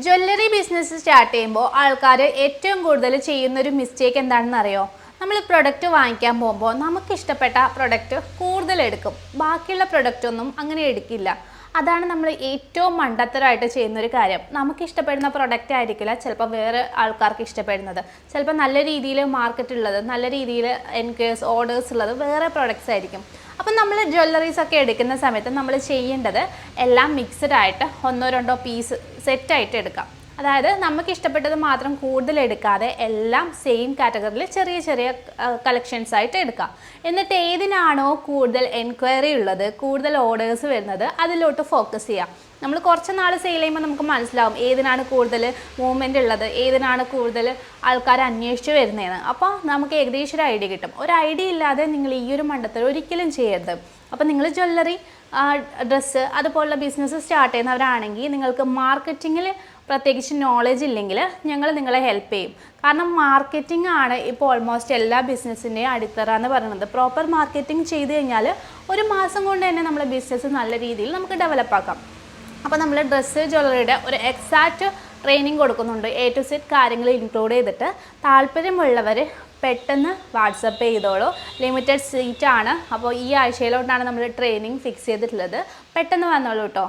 Jewellery business start ചെയ്യുമ്പോൾ ആൾക്കാർ ഏറ്റവും കൂടുതൽ ചെയ്യുന്നൊരു മിസ്റ്റേക്ക് എന്താണെന്ന് അറിയോ? നമ്മൾ പ്രൊഡക്റ്റ് വാങ്ങിക്കാൻ പോകുമ്പോൾ നമുക്ക് ഇഷ്ടപ്പെട്ട പ്രൊഡക്റ്റ് കൂടുതൽ എടുക്കും, ബാക്കിയുള്ള പ്രൊഡക്റ്റ് ഒന്നും അങ്ങനെ എടുക്കില്ല. അതാണ് നമ്മൾ ഏറ്റവും മണ്ടത്തരമായിട്ട് ചെയ്യുന്നൊരു കാര്യം. നമുക്ക് ഇഷ്ടപ്പെടുന്ന പ്രൊഡക്റ്റ് ആയിരിക്കില്ല ചിലപ്പോൾ വേറെ ആൾക്കാർക്ക് ഇഷ്ടപ്പെടുന്നത്. ചിലപ്പോൾ നല്ല രീതിയിൽ മാർക്കറ്റ് ഉള്ളത്, നല്ല രീതിയിൽ എൻക്വയർസ് ഓർഡേഴ്സ് ഉള്ളത് വേറെ പ്രൊഡക്ട്സ് ആയിരിക്കും. അപ്പം നമ്മൾ ജ്വല്ലറീസ് ഒക്കെ എടുക്കുന്ന സമയത്ത് നമ്മൾ ചെയ്യേണ്ടത് എല്ലാം മിക്സഡ് ആയിട്ട് ഒന്നോ രണ്ടോ പീസ് സെറ്റായിട്ട് എടുക്കാം. അതായത് നമുക്ക് ഇഷ്ടപ്പെട്ടത് മാത്രം കൂടുതൽ എടുക്കാതെ എല്ലാം സെയിം കാറ്റഗറിയിൽ ചെറിയ ചെറിയ കളക്ഷൻസ് ആയിട്ട് എടുക്കാം. എന്നിട്ട് ഏതിനാണോ കൂടുതൽ എൻക്വയറി ഉള്ളത്, കൂടുതൽ ഓർഡേഴ്സ് വരുന്നത്, അതിലോട്ട് ഫോക്കസ് ചെയ്യാം. നമ്മൾ കുറച്ച് നാൾ സെയിൽ ചെയ്യുമ്പോൾ നമുക്ക് മനസ്സിലാവും ഏതിനാണ് കൂടുതൽ മൂവ്മെൻ്റ് ഉള്ളത്, ഏതിനാണ് കൂടുതൽ ആൾക്കാർ അന്വേഷിച്ച് വരുന്നതെന്ന്. അപ്പോൾ നമുക്ക് ഏകദേശം ഒരു ഐഡിയ കിട്ടും. ഒരു ഐഡിയ ഇല്ലാതെ നിങ്ങൾ ഈ ഒരു മണ്ടത്തരം ഒരിക്കലും ചെയ്യരുത്. അപ്പോൾ നിങ്ങൾ ജ്വല്ലറി, ഡ്രസ്സ് അതുപോലുള്ള ബിസിനസ് സ്റ്റാർട്ട് ചെയ്യുന്നവരാണെങ്കിൽ നിങ്ങൾക്ക് മാർക്കറ്റിങ്ങിൽ പ്രത്യേകിച്ച് നോളജ് ഇല്ലെങ്കിൽ ഞങ്ങൾ നിങ്ങളെ ഹെൽപ്പ് ചെയ്യും. കാരണം മാർക്കറ്റിംഗ് ആണ് ഇപ്പോൾ ഓൾമോസ്റ്റ് എല്ലാ ബിസിനസ്സിൻ്റെയും അടിത്തറ എന്ന് പറയുന്നത്. പ്രോപ്പർ മാർക്കറ്റിംഗ് ചെയ്ത് കഴിഞ്ഞാൽ ഒരു മാസം കൊണ്ട് തന്നെ നമ്മളെ ബിസിനസ് നല്ല രീതിയിൽ നമുക്ക് ഡെവലപ്പ് ആക്കാം. അപ്പോൾ നമ്മൾ ഡ്രസ്സ് ജ്വല്ലറിയുടെ ഒരു എക്സാക്റ്റ് ട്രെയിനിങ് കൊടുക്കുന്നുണ്ട്. A to Z കാര്യങ്ങൾ ഇൻക്ലൂഡ് ചെയ്തിട്ട് താല്പര്യമുള്ളവർ പെട്ടെന്ന് വാട്സപ്പ് ചെയ്തോളൂ. ലിമിറ്റഡ് സീറ്റാണ്. അപ്പോൾ ഈ ആഴ്ചയിലോട്ടാണ് നമ്മൾ ട്രെയിനിങ് ഫിക്സ് ചെയ്തിട്ടുള്ളത്. പെട്ടെന്ന് വന്നോളൂ കേട്ടോ.